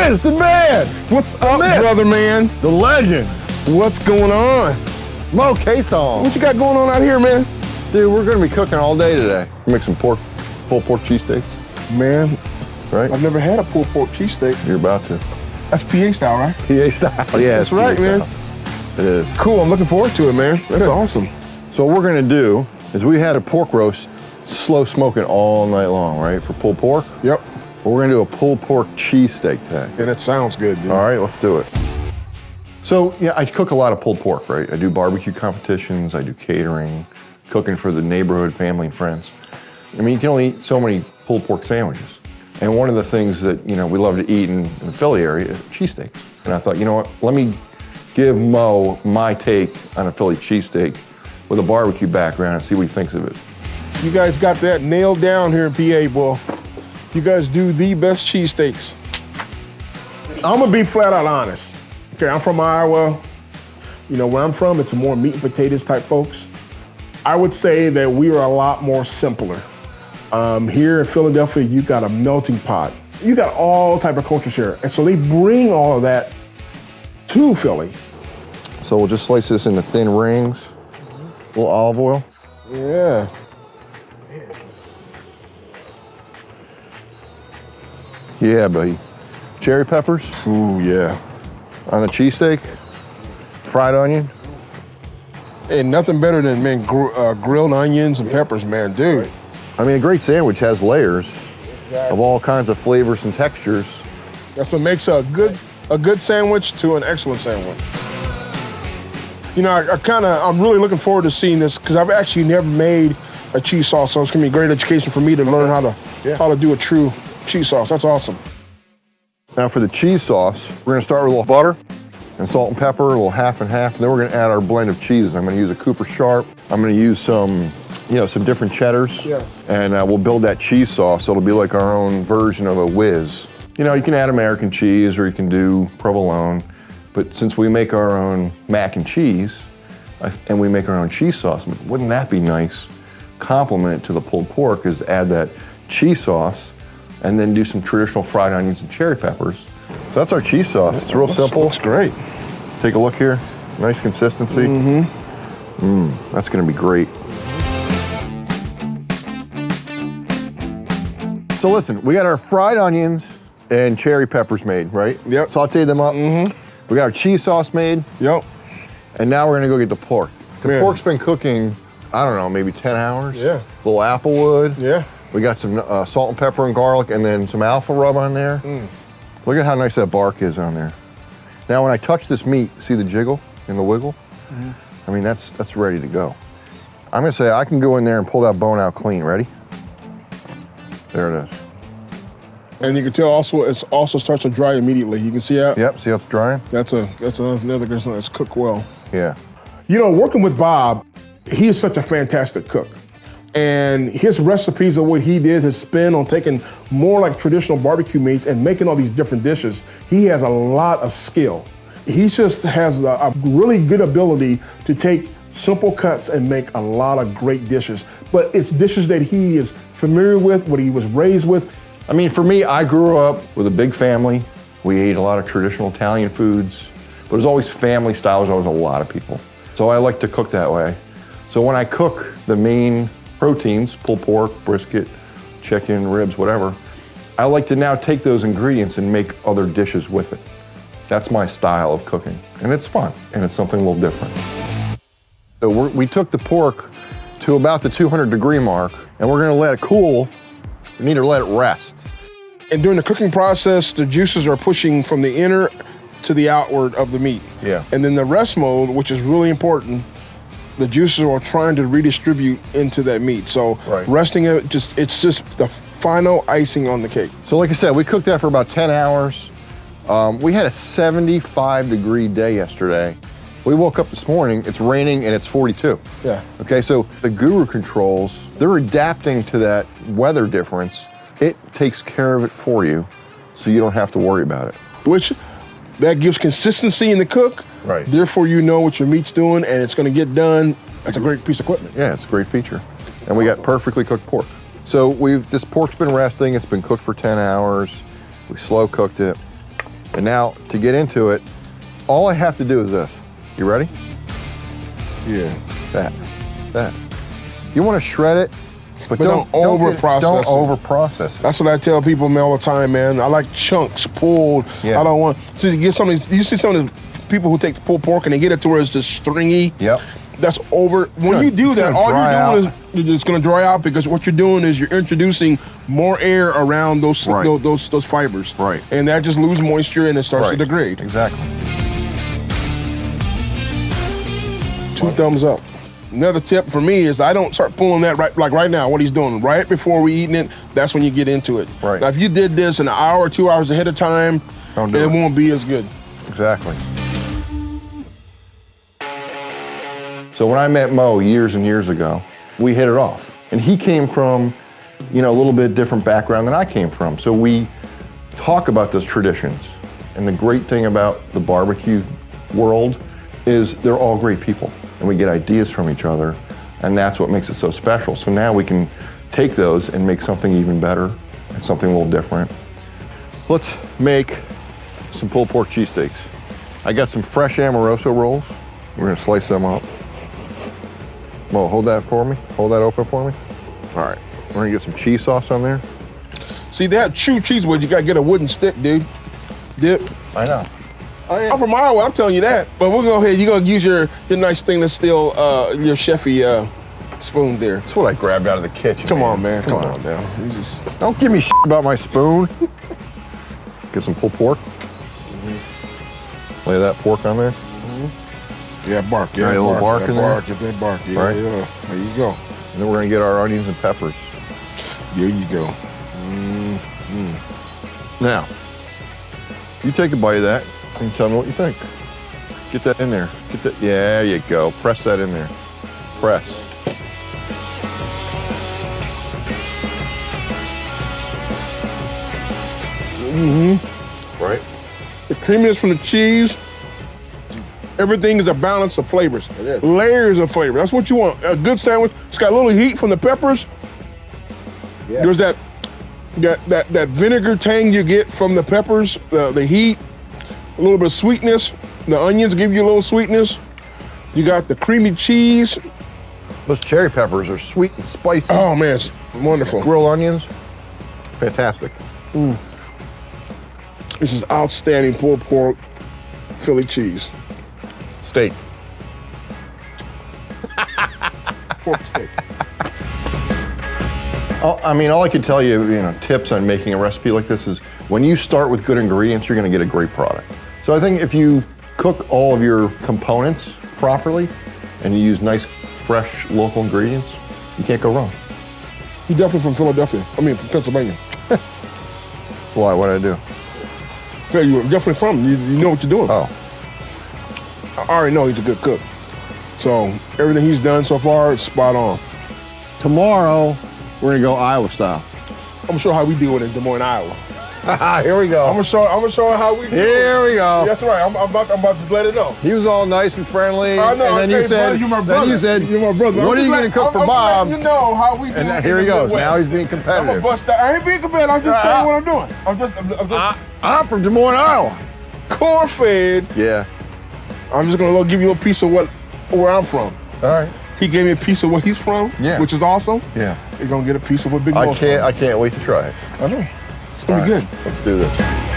It's the man. What's up, brother man? The legend. What's going on? Moe Cason. What you got going on out here, man? Dude, we're gonna be cooking all day today. Make some pulled pork cheesesteaks. Man, right? I've never had a pulled pork cheesesteak. You're about to. That's PA style, right? PA style, yeah. That's right, man. It is. Cool, I'm looking forward to it, man. That's awesome. So what we're gonna do is we had a pork roast, slow smoking all night long, right? For pulled pork. Yep. But we're gonna do a pulled pork cheesesteak today. And it sounds good, dude. All right, let's do it. So, yeah, I cook a lot of pulled pork, right? I do barbecue competitions, I do catering, cooking for the neighborhood, family, and friends. I mean, you can only eat so many pulled pork sandwiches. And one of the things that, we love to eat in the Philly area is cheesesteaks. And I thought, you know what, let me give Moe my take on a Philly cheesesteak with a barbecue background and see what he thinks of it. You guys got that nailed down here in PA, boy. You guys do the best cheesesteaks. I'm gonna be flat out honest. Okay, I'm from Iowa. Where I'm from, it's a more meat and potatoes type folks. I would say that we are a lot more simpler. Here in Philadelphia, you got a melting pot. You got all type of cultures here. And so they bring all of that to Philly. So we'll just slice this into thin rings, a little olive oil. Yeah. Yeah, buddy. Cherry peppers. Ooh, yeah. On the cheesesteak, fried onion. And nothing better than, man, grilled onions and peppers, man, dude. I mean, a great sandwich has layers of all kinds of flavors and textures. That's what makes a good sandwich to an excellent sandwich. I'm really looking forward to seeing this because I've actually never made a cheese sauce, so it's gonna be a great education for me to learn how to do a true cheese sauce. That's awesome. Now for the cheese sauce, we're gonna start with a little butter and salt and pepper, a little half and half, and then we're gonna add our blend of cheeses. I'm gonna use a Cooper Sharp. I'm gonna use some different cheddars. Yeah. And we'll build that cheese sauce. So it'll be like our own version of a whiz. You can add American cheese or you can do provolone, but since we make our own mac and cheese, and we make our own cheese sauce, wouldn't that be nice? Complement it to the pulled pork is add that cheese sauce and then do some traditional fried onions and cherry peppers. So that's our cheese sauce. It's real simple. Looks great. Take a look here. Nice consistency. That's gonna be great. So listen, we got our fried onions and cherry peppers made, right? Yep. Sauteed them up. We got our cheese sauce made. Yep. And now we're gonna go get the pork. The pork's been cooking, I don't know, maybe 10 hours. Yeah. A little applewood. Yeah. We got some salt and pepper and garlic and then some alpha rub on there. Look at how nice that bark is on there. Now when I touch this meat, see the jiggle and the wiggle? I mean, that's ready to go. I'm gonna say I can go in there and pull that bone out clean. Ready? There it is. And you can tell also it also starts to dry immediately. You can see how. Yep, see how it's drying? That's another good one that's cooked well. Yeah. Working with Bob, he is such a fantastic cook. And his recipes of what he did, his spin on taking more like traditional barbecue meats and making all these different dishes, he has a lot of skill. He just has a really good ability to take simple cuts and make a lot of great dishes. But it's dishes that he is familiar with, what he was raised with. I mean, for me, I grew up with a big family. We ate a lot of traditional Italian foods, but it was always family style. There's always a lot of people. So I like to cook that way. So when I cook the main proteins, pulled pork, brisket, chicken, ribs, whatever, I like to now take those ingredients and make other dishes with it. That's my style of cooking. And it's fun, and it's something a little different. So we took the pork to about the 200-degree mark, and we're gonna let it cool. We need to let it rest. And during the cooking process, the juices are pushing from the inner to the outward of the meat. Yeah. And then the rest mode, which is really important, the juices are trying to redistribute into that meat. So resting it, it's just the final icing on the cake. So like I said, we cooked that for about 10 hours. We had a 75-degree day yesterday. We woke up this morning, it's raining and it's 42. Yeah. Okay, so the Guru controls, they're adapting to that weather difference. It takes care of it for you, so you don't have to worry about it. Which, that gives consistency in the cook. Right. Therefore, you know what your meat's doing and it's gonna get done. That's a great piece of equipment. Yeah, it's a great feature. And we got perfectly cooked pork. So this pork's been resting, it's been cooked for 10 hours. We slow cooked it. And now, to get into it, all I have to do is this. You ready? Yeah. That. You want to shred it, but don't over-process Don't it. over-process it. That's what I tell people, man, all the time, man. I like chunks pulled. Yeah. I don't want to get some of these. You see some of the people who take the pulled pork and they get it to where it's just stringy. Yep. That's over. When you do that, all you're doing is it's going to dry out because what you're doing is you're introducing more air around those fibers. Right. And that just loses moisture and it starts to degrade. Exactly. 2 thumbs up. Another tip for me is I don't start pulling that right now, what he's doing. Right before we eating it, that's when you get into it. Right. Now, if you did this an hour or 2 hours ahead of time, it won't be as good. Exactly. So when I met Moe years and years ago, we hit it off. And he came from, a little bit different background than I came from. So we talk about those traditions. And the great thing about the barbecue world is they're all great people. And we get ideas from each other. And that's what makes it so special. So now we can take those and make something even better and something a little different. Let's make some pulled pork cheesesteaks. I got some fresh Amoroso rolls. We're gonna slice them up. Mo, hold that for me. Hold that open for me. All right, we're gonna get some cheese sauce on there. See, that true cheese wood, you gotta get a wooden stick, dude. Dip. I know. I'm from Iowa, I'm telling you that. But we'll go ahead, you're gonna use your nice stainless steel, your chefy spoon there. That's what I grabbed out of the kitchen. Come on, man, come on now. You just... Don't give me shit about my spoon. Get some pulled pork. Lay that pork on there. Yeah, bark. Yeah, a little bark in there. Get that bark. Yeah, right. Yeah. There you go. And then we're gonna get our onions and peppers. There you go. Now, you take a bite of that and tell me what you think. Get that in there. Get that. Yeah, there you go. Press that in there. Press. Right. The creaminess from the cheese. Everything is a balance of flavors. It is. Layers of flavor. That's what you want. A good sandwich. It's got a little heat from the peppers. Yeah. There's that vinegar tang you get from the peppers, the heat, a little bit of sweetness. The onions give you a little sweetness. You got the creamy cheese. Those cherry peppers are sweet and spicy. Oh man, it's wonderful. Grilled onions, fantastic. This is outstanding pulled pork, Philly cheese. Steak. Pork steak. All I can tell you, tips on making a recipe like this is when you start with good ingredients, you're gonna get a great product. So I think if you cook all of your components properly and you use nice, fresh, local ingredients, you can't go wrong. He's definitely from Philadelphia. From Pennsylvania. Why? What'd I do? Yeah, you're definitely from. You know what you're doing. Oh. I already know he's a good cook. So everything he's done so far is spot on. Tomorrow, we're gonna go Iowa style. I'm gonna show how we do it in Des Moines, Iowa. Here we go. I'm gonna show how we do it. Here we go. That's right. I'm about to let it know. He was all nice and friendly, I know, and then you said, you're my brother. You're my brother. "What are you gonna cook for Bob?" You know how we do it. And here he goes. Now he's being I'm competitive. gonna bust that. I ain't being competitive. I'm just saying what I'm doing. I'm from Des Moines, Iowa. Corn-fed. Yeah. I'm just gonna give you a piece of where I'm from. All right. He gave me a piece of where he's from, which is awesome. Yeah. You're gonna get a piece of what Big Mo's I can't wait to try it. from. I know. It's gonna be good. Let's do this.